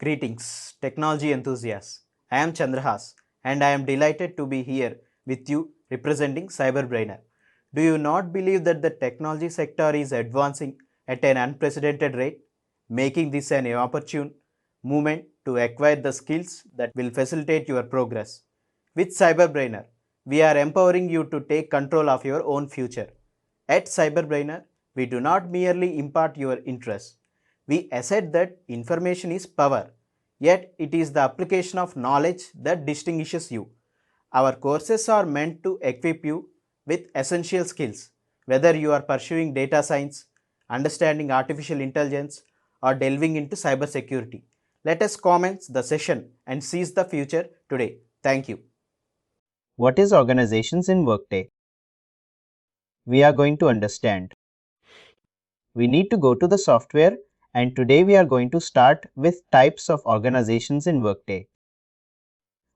Greetings, technology enthusiasts. I am Chandrahas and I am delighted to be here with you representing CyberBrainer. Do you not believe that the technology sector is advancing at an unprecedented rate, making this an opportune moment to acquire the skills that will facilitate your progress? With CyberBrainer, we are empowering you to take control of your own future. At CyberBrainer, we do not merely impart your interests. We assert that information is power, yet it is the application of knowledge that distinguishes you. Our courses are meant to equip you with essential skills, whether you are pursuing data science, understanding artificial intelligence, or delving into cybersecurity. Let us commence the session and seize the future today. Thank you. What is organizations in Workday? We are going to understand. We need to go to the software, and today we are going to start with types of organizations in Workday.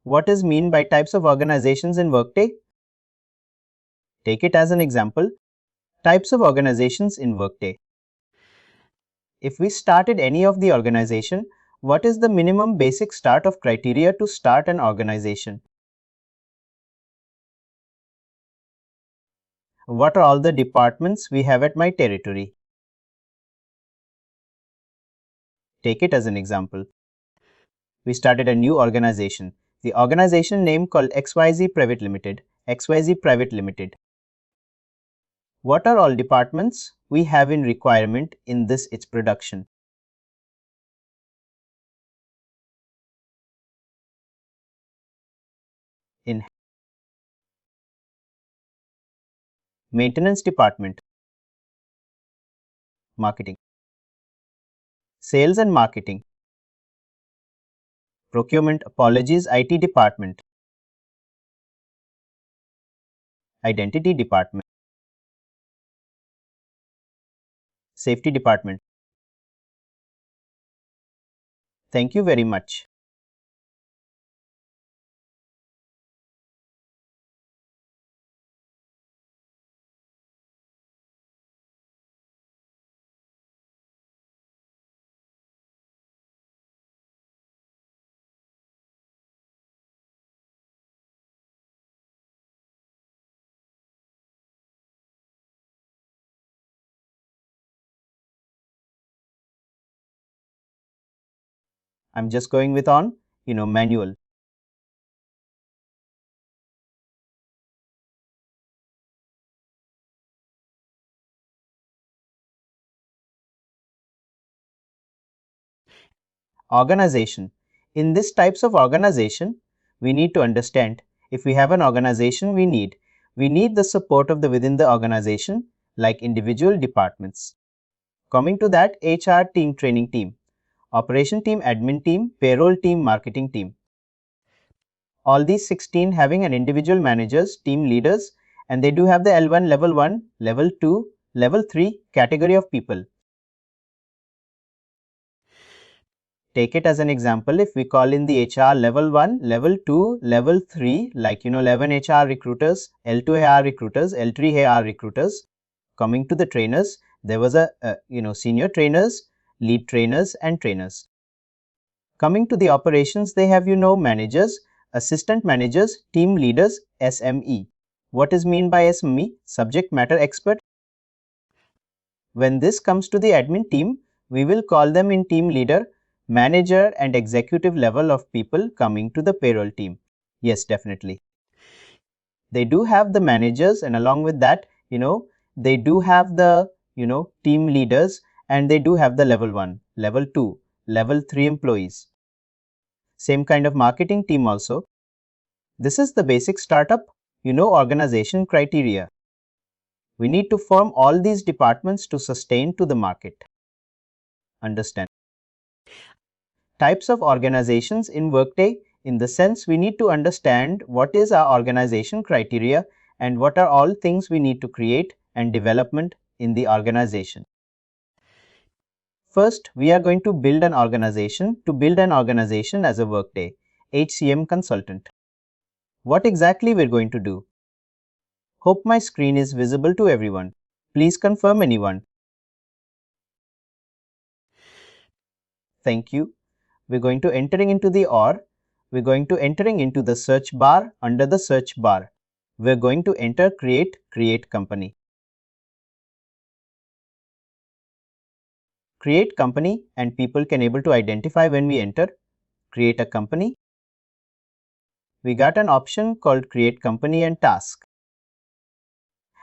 What is mean by types of organizations in Workday? Take it as an example. Types of organizations in Workday. If we started any of the organization, what is the minimum basic start of criteria to start an organization? What are all the departments we have at my territory? Take it as an example. We started a new organization. The organization name called XYZ Private Limited. XYZ Private Limited. What are all departments we have in requirement in this its production? In maintenance department, marketing, sales and marketing, procurement, IT department, identity department, safety department. Thank you very much. I'm just going with manual. Organization. In this types of organization, we need to understand if we have an organization we need the support of the within the organization like individual departments. Coming to that, HR team, training team, operation team, admin team, payroll team, marketing team. All these 16 having an individual managers, team leaders, and they do have the L1, level 1, level 2, level 3 category of people. Take it as an example, if we call in the HR level 1, level 2, level 3, like 11 HR recruiters, L2 HR recruiters, L3 HR recruiters. Coming to the trainers, there was a senior trainers, lead trainers and trainers. Coming to the operations, they have managers, assistant managers, team leaders, SME. What is mean by SME? Subject matter expert. When this comes to the admin team, we will call them in team leader, manager and executive level of people coming to the payroll team. Yes, definitely. They do have the managers, and along with that, they do have the, team leaders, and they do have the level 1, level 2, level 3 employees. Same kind of marketing team also. This is the basic startup, organization criteria. We need to form all these departments to sustain to the market. Understand? Types of organizations in Workday, in the sense we need to understand what is our organization criteria and what are all things we need to create and development in the organization. First, we are going to build an organization. To build an organization as a Workday HCM consultant. What exactly we're going to do? Hope my screen is visible to everyone. Please confirm anyone. Thank you. We're going to entering into the OR. We're going to entering into the search bar. Under the search bar, we're going to enter create company. Create company, and people can able to identify when we enter create a company. We got an option called create company and task.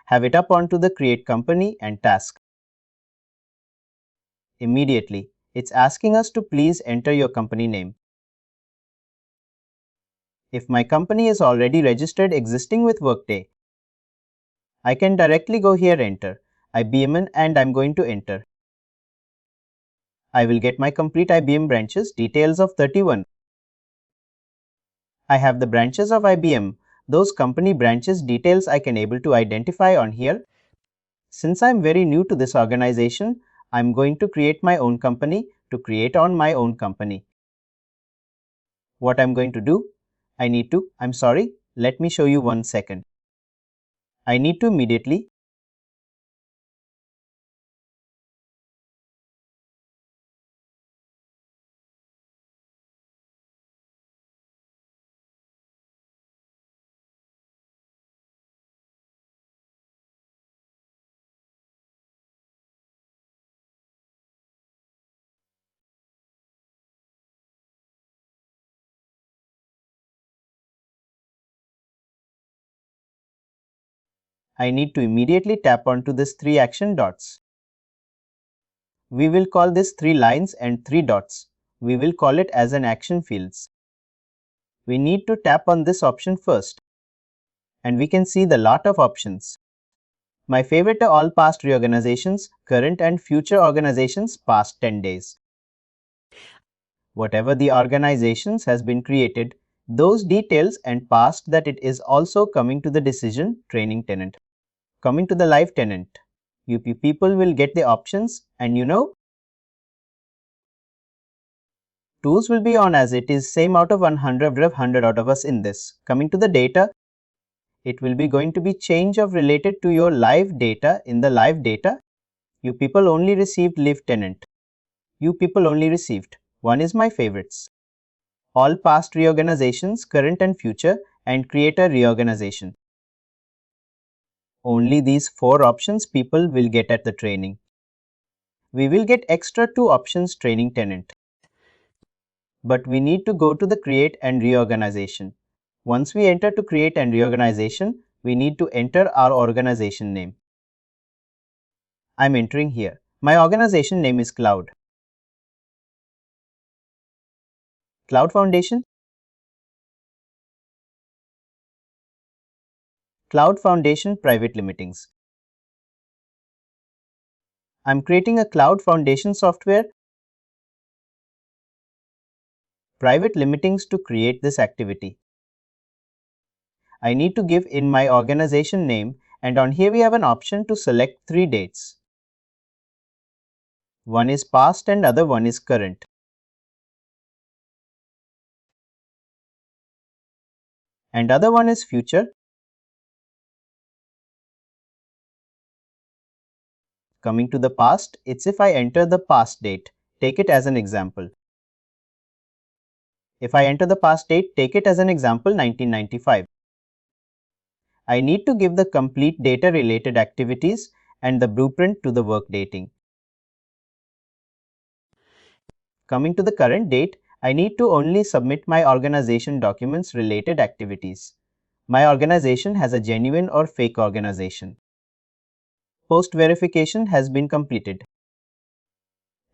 Have it up onto the create company and task. Immediately, it's asking us to please enter your company name. If my company is already registered existing with Workday, I can directly go here enter IBM and I'm going to enter. I will get my complete IBM branches details of 31. I have the branches of IBM. Those company branches details I can able to identify on here. Since I'm very new to this organization, I'm going to create my own company to create on my own company. What I'm going to do? Let me show you 1 second. I need to immediately tap onto this 3 action dots. We will call this 3 lines and 3 dots. We will call it as an action fields. We need to tap on this option first. And we can see the lot of options. My favorite are all past reorganizations, current and future organizations past 10 days. Whatever the organizations has been created, those details and past that it is also coming to the decision training tenant. Coming to the live tenant, you people will get the options and tools will be on as it is same out of 100 out of us in this. Coming to the data, it will be going to be change of related to your live data. In the live data, you people only received live tenant. You people only received. One is my favorites. All past reorganizations, current and future, and create a reorganization. Only these 4 options people will get at the training. We will get extra 2 options training tenant. But we need to go to the create and reorganization. Once we enter to create and reorganization, we need to enter our organization name. I'm entering here. My organization name is Cloud. Cloud Foundation. Cloud Foundation Private Limitings. I'm creating a Cloud Foundation software private limitings to create this activity. I need to give in my organization name, and on here we have an option to select 3 dates. One is past and other one is current. And other one is future. Coming to the past, it's if I enter the past date. Take it as an example. If I enter the past date, take it as an example 1995. I need to give the complete data related activities and the blueprint to the work dating. Coming to the current date, I need to only submit my organization documents related activities. My organization has a genuine or fake organization. Post verification has been completed.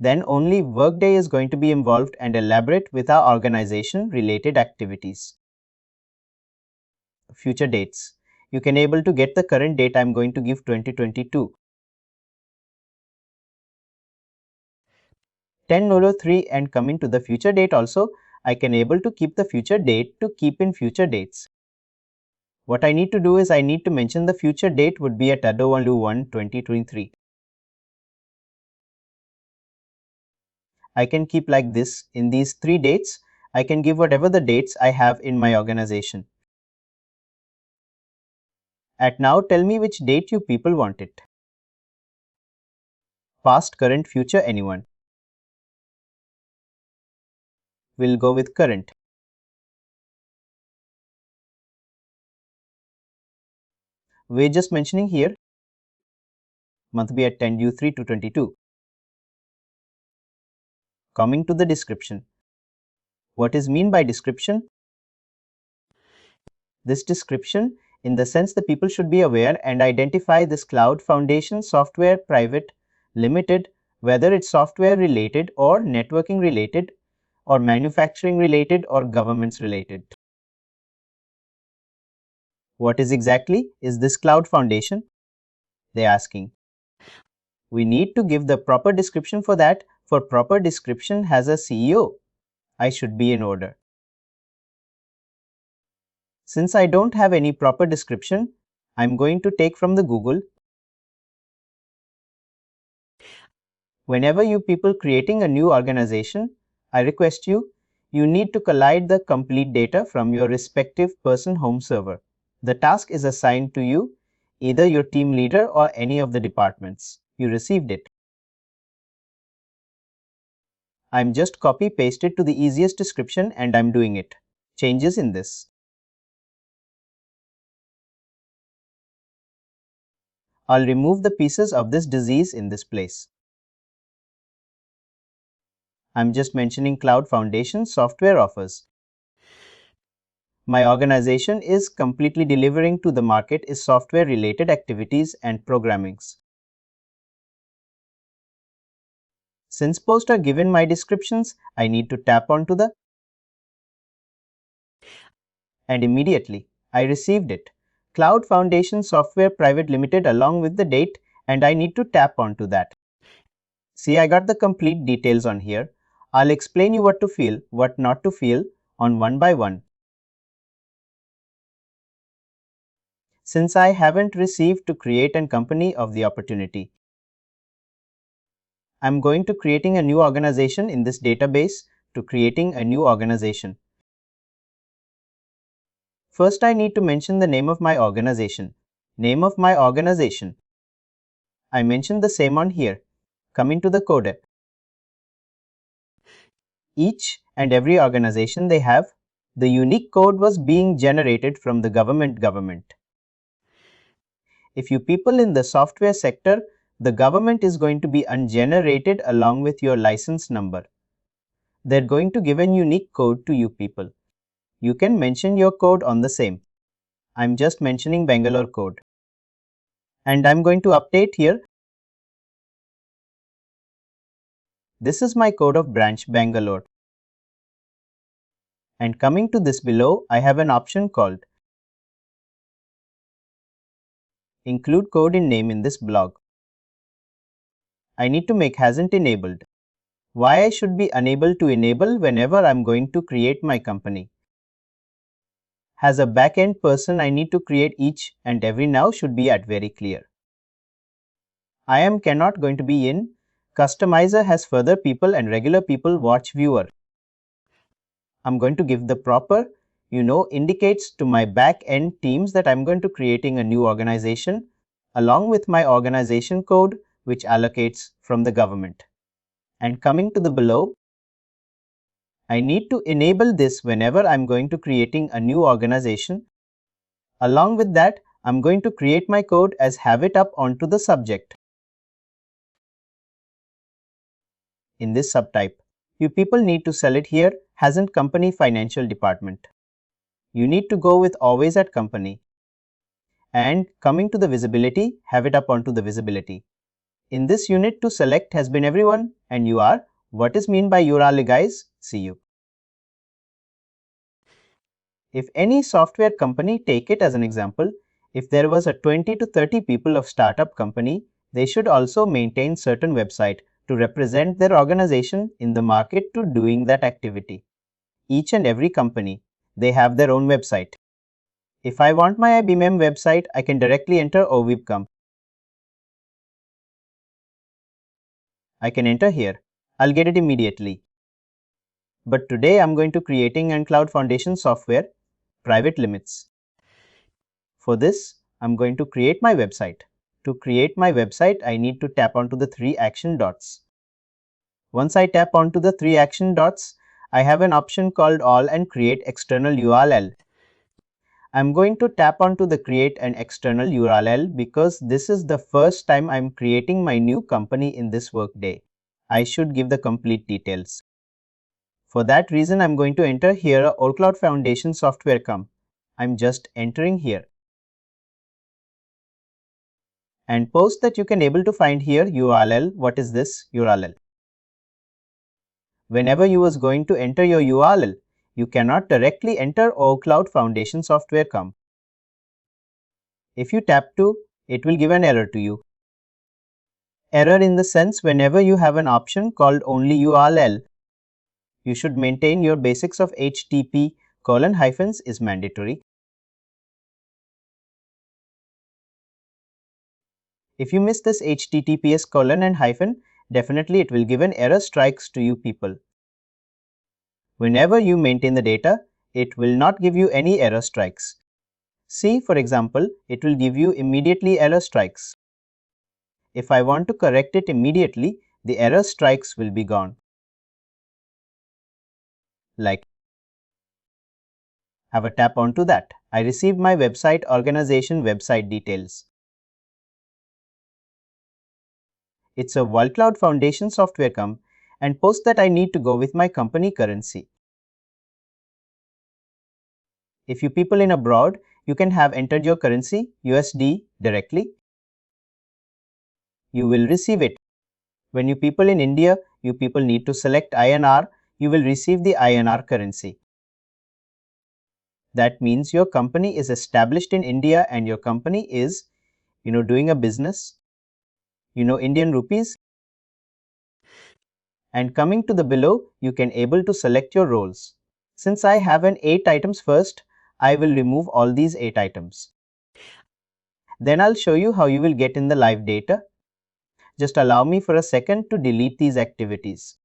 Then only Workday is going to be involved and elaborate with our organization related activities. Future dates. You can able to get the current date. I'm going to give 2022. 10/03 and coming to the future date also, I can able to keep the future date to keep in future dates. What I need to do is I need to mention the future date would be at 1/1/2023. I can keep like this in these 3 dates. I can give whatever the dates I have in my organization. At now tell me which date you people want it. Past, current, future, anyone. we'll go with current. We're just mentioning here, month be at 10/3/22. Coming to the description. What is mean by description? This description, in the sense that people should be aware and identify this cloud foundation software private limited, whether it's software related or networking related or manufacturing related or governments related. What is exactly is this cloud foundation? They're asking. We need to give the proper description for that. For proper description has a CEO. I should be in order. Since I don't have any proper description, I'm going to take from the Google. Whenever you people creating a new organization, I request you need to collide the complete data from your respective person home server. The task is assigned to you, either your team leader or any of the departments. You received it. I'm just copy pasted to the easiest description and I'm doing it. Changes in this. I'll remove the pieces of this disease in this place. I'm just mentioning Cloud Foundation software offers. My organization is completely delivering to the market is software related activities and programmings. Since post are given my descriptions, I need to tap onto the and immediately I received it. Cloud Foundation Software Private Limited along with the date, and I need to tap onto that. See, I got the complete details on here. I'll explain you what to feel, what not to feel on one by one. Since I haven't received to create a company of the opportunity, I'm going to creating a new organization in this database to creating a new organization. First, I need to mention the name of my organization. Name of my organization. I mentioned the same on here. Coming to the code. Each and every organization they have, the unique code was being generated from the government. If you people in the software sector, the government is going to be ungenerated along with your license number. They're going to give a unique code to you people. You can mention your code on the same. I'm just mentioning Bangalore code. And I'm going to update here. This is my code of branch Bangalore. And coming to this below, I have an option called include code in name in this blog. I need to make hasn't enabled. Why I should be unable to enable whenever I'm going to create my company. As a back-end person, I need to create each and every now should be at very clear. I am cannot going to be in. Customizer has further people and regular people watch viewer. I'm going to give the proper, indicates to my back-end teams that I'm going to creating a new organization along with my organization code which allocates from the government. And coming to the below, I need to enable this whenever I'm going to creating a new organization. Along with that, I'm going to create my code as have it up onto the subject. In this subtype, you people need to sell it here hasn't company financial department. You need to go with always at company. And coming to the visibility, have it up onto the visibility. In this unit to select has been everyone and you are. What is mean by you are guys? See you. If any software company, take it as an example, if there was a 20 to 30 people of startup company, they should also maintain certain website to represent their organization in the market to doing that activity. Each and every company, they have their own website. If I want my IBM website, I can directly enter OVIBCom. I can enter here. I'll get it immediately. But today I'm going to creating an Cloud Foundation software, private limits. For this, I'm going to create my website. To create my website, I need to tap onto the 3 action dots. Once I tap onto the 3 action dots, I have an option called All and Create External URL. I'm going to tap onto the Create an External URL because this is the first time I'm creating my new company in this Workday. I should give the complete details. For that reason, I'm going to enter here All Cloud Foundation Software Com. I'm just entering here. And post that you can able to find here URL. What is this URL? Whenever you was going to enter your URL, you cannot directly enter All Cloud Foundation Software Com. If you tap to, it will give an error to you. Error in the sense whenever you have an option called only URL, you should maintain your basics of HTTP : hyphens is mandatory. If you miss this HTTPS : and hyphen, definitely it will give an error strikes to you people. Whenever you maintain the data, it will not give you any error strikes. See, for example, it will give you immediately error strikes. If I want to correct it immediately, the error strikes will be gone. Like, have a tap onto that. I received my website organization website details. It's a World Cloud Foundation Software Com, and post that I need to go with my company currency. If you people in abroad, you can have entered your currency USD directly. You will receive it. When you people in India, you people need to select INR, you will receive the INR currency. That means your company is established in India and your company is, doing a business, Indian rupees. And coming to the below, you can able to select your roles. Since I have an 8 items first, I will remove all these 8 items. Then I'll show you how you will get in the live data. Just allow me for a second to delete these activities.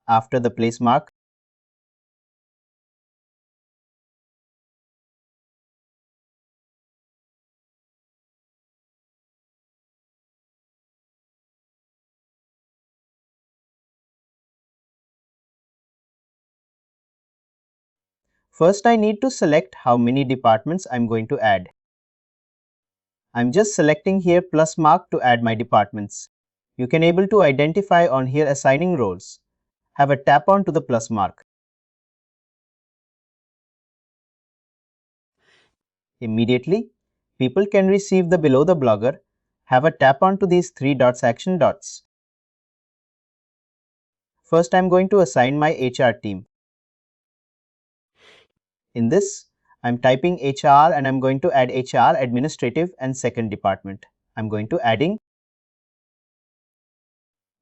After the place mark, first I need to select how many departments I'm going to add. I'm just selecting here plus mark to add my departments. You can able to identify on here assigning roles. Have a tap on to the plus mark. Immediately, people can receive the below the blogger. Have a tap on to these 3 dots action dots. First, I'm going to assign my HR team. In this, I'm typing HR and I'm going to add HR, administrative and second department. I'm going to adding.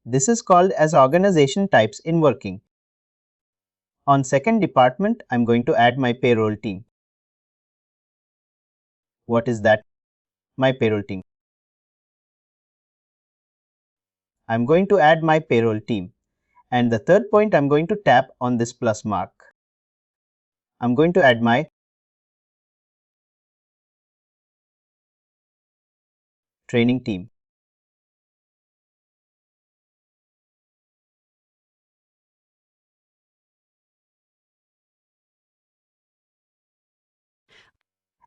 This is called as organization types in working. On second department, I'm going to add my payroll team. What is that? My payroll team. I'm going to add my payroll team. And the third point, I'm going to tap on this plus mark. I'm going to add my training team.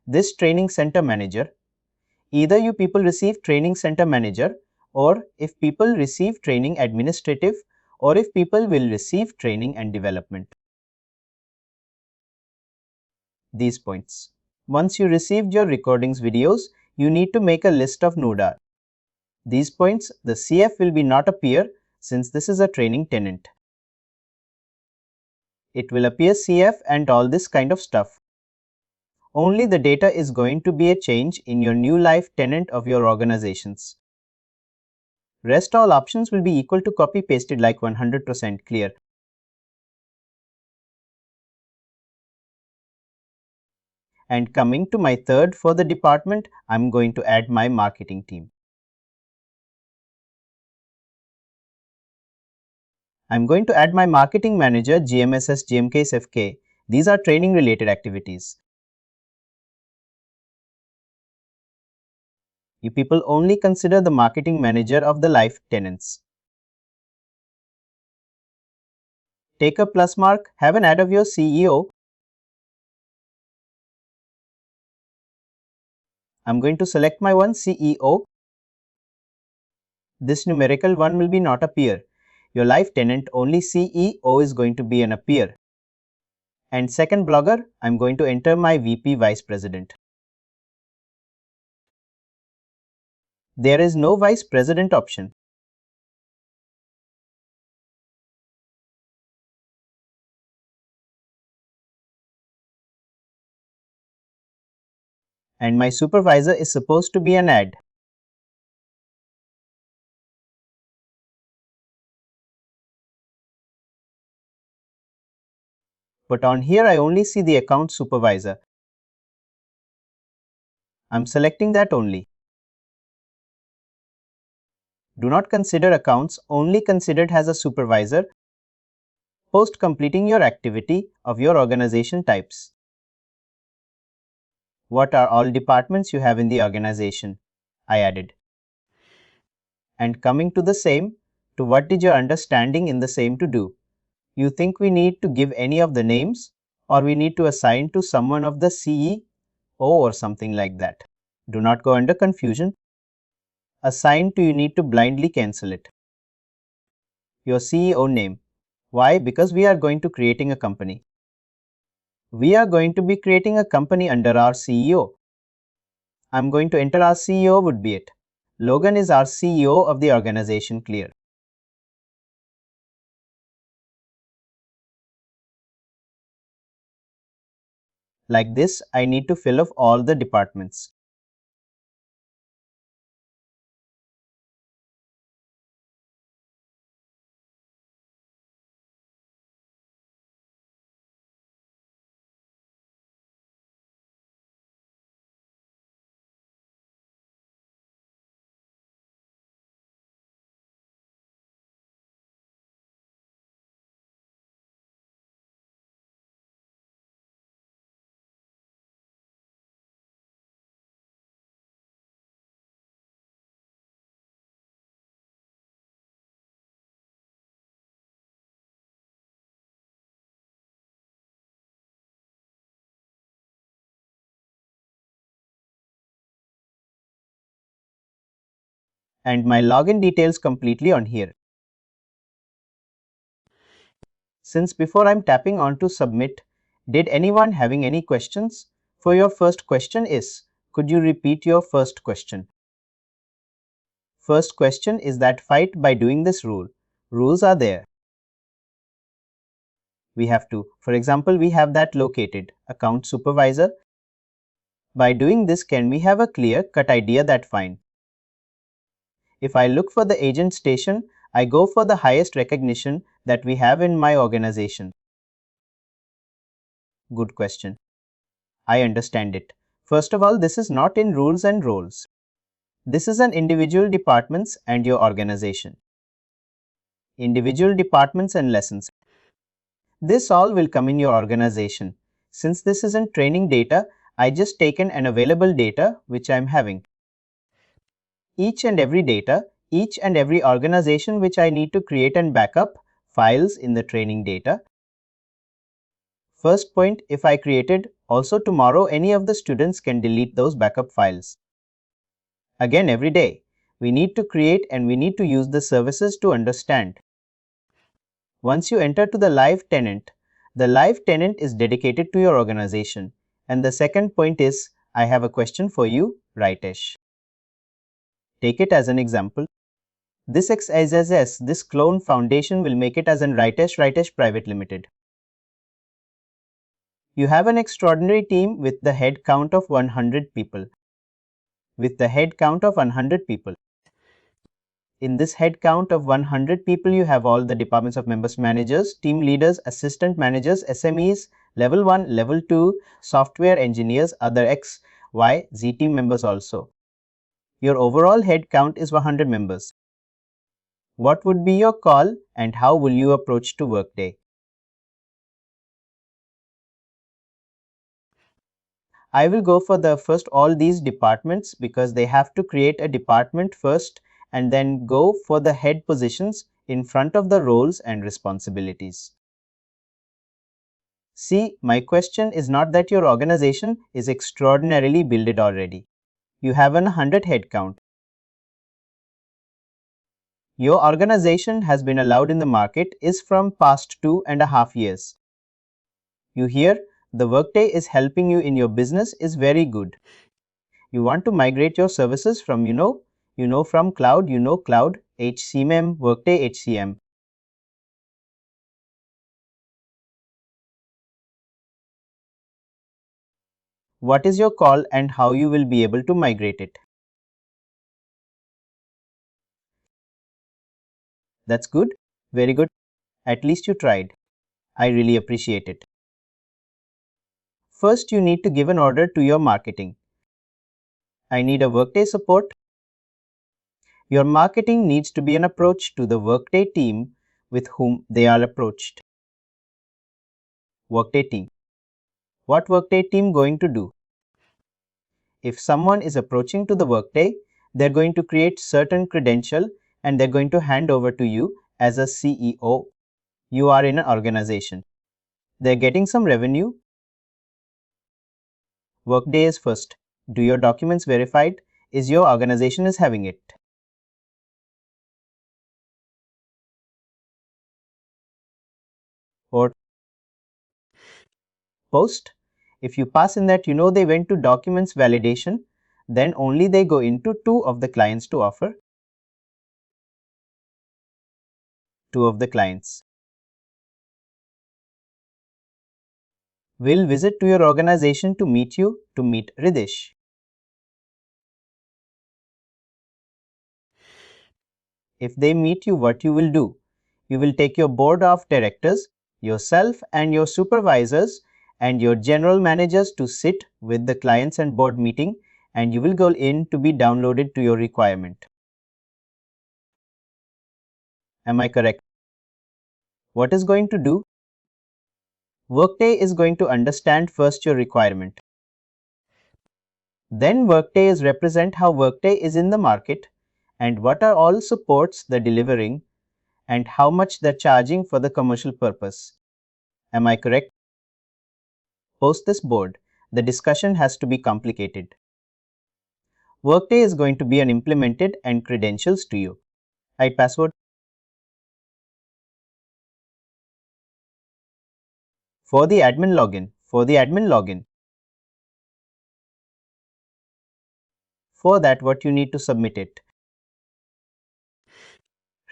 This training center manager, either you people receive training center manager, or if people receive training administrative, or if people will receive training and development. These points. Once you received your recordings videos, you need to make a list of NUDA. These points, the CF will be not appear since this is a training tenant. It will appear CF and all this kind of stuff. Only the data is going to be a change in your new life tenant of your organizations. Rest all options will be equal to copy pasted like 100% clear. And coming to my third for the department, I'm going to add my marketing team. I'm going to add my marketing manager GMSS, GMKS, FK. These are training related activities. You people only consider the marketing manager of the live tenants. Take a plus mark, have an ad of your CEO. I'm going to select my one CEO. This numerical one will be not appear. Your live tenant only CEO is going to be an appear. And second blogger, I'm going to enter my VP Vice President. There is no Vice President option. And my supervisor is supposed to be an ad. But on here I only see the account supervisor. I'm selecting that only. Do not consider accounts only considered as a supervisor post completing your activity of your organization types. What are all departments you have in the organization? I added. And coming to the same, to what did your understanding in the same to do? You think we need to give any of the names, or we need to assign to someone of the CEO or something like that? Do not go under confusion. Assign to you need to blindly cancel it. Your CEO name. Why? Because we are going to creating a company. We are going to be creating a company under our CEO. I'm going to enter our CEO would be it. Logan is our CEO of the organization, clear. Like this, I need to fill up all the departments. And my login details completely on here. Since before I'm tapping on to submit, did anyone having any questions? For your first question is, could you repeat your first question? First question is that fight by doing this rule. Rules are there. We have to, for example, we have that located, account supervisor. By doing this, can we have a clear cut idea that fine? If I look for the agent station, I go for the highest recognition that we have in my organization. Good question. I understand it. First of all, this is not in rules and roles. This is an individual departments and your organization. Individual departments and lessons. This all will come in your organization. Since this isn't training data, I just taken an available data which I am having. Each and every data, each and every organization which I need to create and backup files in the training data. First point, if I created, also tomorrow any of the students can delete those backup files. Again, every day, we need to create and we need to use the services to understand. Once you enter to the live tenant is dedicated to your organization. And the second point is, I have a question for you, Ritesh. Take it as an example. This XSS, this clone foundation will make it as an Ritesh Private Limited. You have an extraordinary team with the head count of 100 people. With the head count of 100 people. In this head count of 100 people, you have all the departments of members, managers, team leaders, assistant managers, SMEs, level 1, level 2, software engineers, other X, Y, Z team members also. Your overall head count is 100 members. What would be your call and how will you approach to Workday? I will go for the first all these departments because they have to create a department first and then go for the head positions in front of the roles and responsibilities. See, my question is not that your organization is extraordinarily built already. You have an 100 headcount. Your organization has been allowed in the market is from past 2.5 years. You hear the Workday is helping you in your business is very good. You want to migrate your services from from cloud, cloud, HCM, Workday HCM. What is your call and how you will be able to migrate it? That's good. Very good. At least you tried. I really appreciate it. First, you need to give an order to your marketing. I need a Workday support. Your marketing needs to be an approach to the Workday team with whom they are approached. Workday team. What Workday team going to do? If someone is approaching to the Workday, they're going to create certain credential and they're going to hand over to you as a CEO. You are in an organization. They're getting some revenue. Workday is first. Do your documents verified? Is your organization is having it? Or post? If you pass in that, they went to documents validation, then only they go into two of the clients to offer. Two of the clients will visit to your organization to meet you, to meet Ridish. If they meet you, what you will do? You will take your board of directors, yourself and your supervisors and your general managers to sit with the clients and board meeting, and you will go in to be downloaded to your requirement. Am I correct? What is going to do? Workday is going to understand first your requirement. Then Workday is represent how Workday is in the market and what are all supports they're delivering and how much they're charging for the commercial purpose. Am I correct? Post this board. The discussion has to be complicated. Workday is going to be an implemented and credentials to you. Right password? For the admin login. For the admin login. For that, what you need to submit it.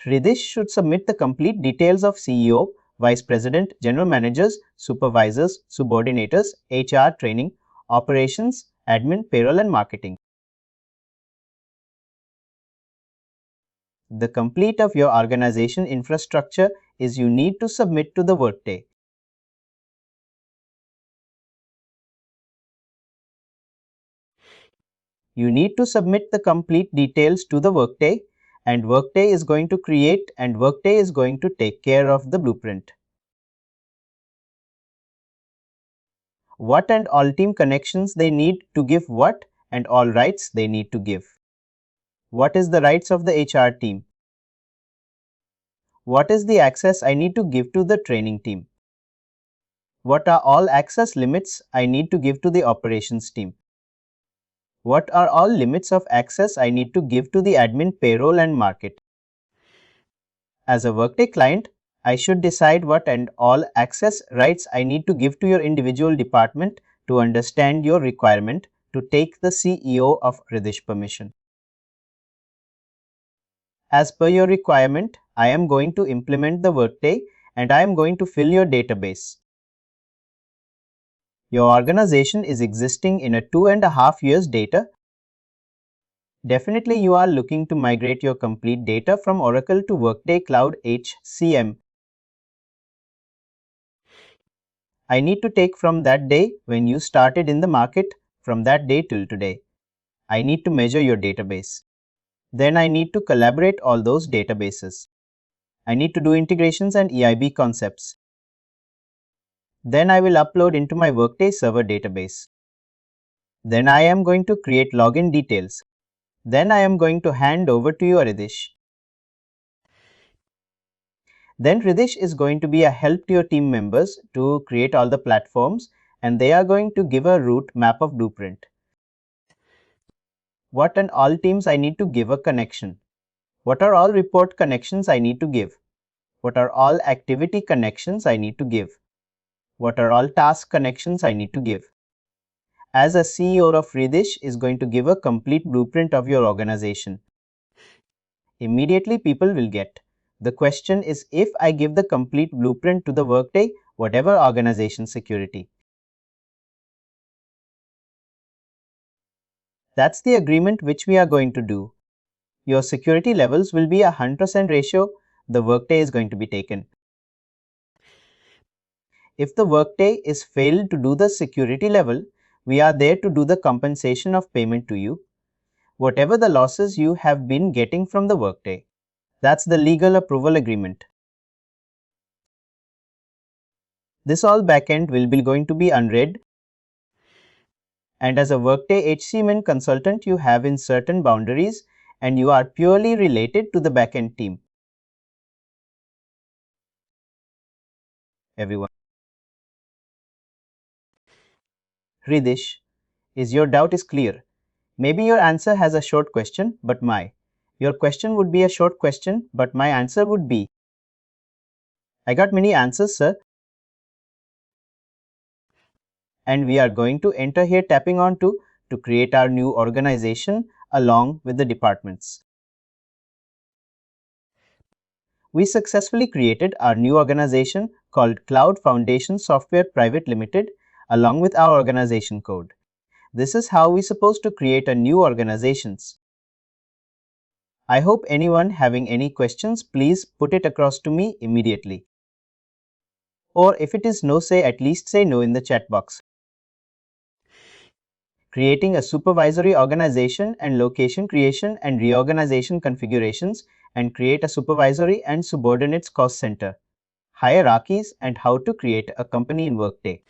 Ridish should submit the complete details of CEO, Vice President, General Managers, Supervisors, Subordinators, HR, Training, Operations, Admin, Payroll and Marketing. The complete of your organization infrastructure is you need to submit to the Workday. You need to submit the complete details to the Workday, and Workday is going to create and Workday is going to take care of the blueprint. What and all team connections they need to give what and all rights they need to give. What is the rights of the HR team? What is the access I need to give to the training team? What are all access limits I need to give to the operations team? What are all limits of access I need to give to the admin, payroll and market? As a Workday client, I should decide what and all access rights I need to give to your individual department to understand your requirement to take the CEO of Ridish permission. As per your requirement, I am going to implement the Workday and I am going to fill your database. Your organization is existing in a 2.5 years data. Definitely you are looking to migrate your complete data from Oracle to Workday Cloud HCM. I need to take from that day when you started in the market, from that day till today. I need to measure your database. Then I need to collaborate all those databases. I need to do integrations and EIB concepts. Then I will upload into my Workday server database. Then I am going to create login details. Then I am going to hand over to you, Ridish. Then Ridish is going to be a help to your team members to create all the platforms, and they are going to give a route map of blueprint. What and all teams I need to give a connection. What are all report connections I need to give? What are all activity connections I need to give? What are all task connections I need to give? As a CEO of Ridish is going to give a complete blueprint of your organization. Immediately people will get. The question is, if I give the complete blueprint to the Workday, whatever organization security. That's the agreement which we are going to do. Your security levels will be 100% ratio, the Workday is going to be taken. If the Workday is failed to do the security level, we are there to do the compensation of payment to you, whatever the losses you have been getting from the Workday. That's the legal approval agreement. This all backend will be going to be unread, and as a Workday HCM consultant, you have in certain boundaries and you are purely related to the backend team. Everyone. Ridish, is your doubt is clear? Maybe your answer has a short question, but your question would be a short question, but my answer would be, I got many answers, sir. And we are going to enter here tapping on to create our new organization along with the departments. We successfully created our new organization called Cloud Foundation Software Private Limited along with our organization code. This is how we're supposed to create a new organizations. I hope anyone having any questions, please put it across to me immediately. Or if it is no, say at least say no in the chat box. Creating a supervisory organization and location creation and reorganization configurations, and create a supervisory and subordinates cost center, hierarchies, and how to create a company in Workday.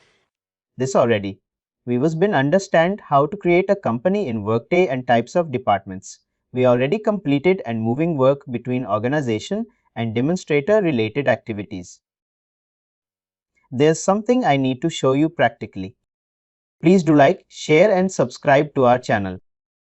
This already. We've been understand how to create a company in Workday and types of departments. We already completed and moving work between organization and demonstrator related activities. There's something I need to show you practically. Please do like, share and subscribe to our channel.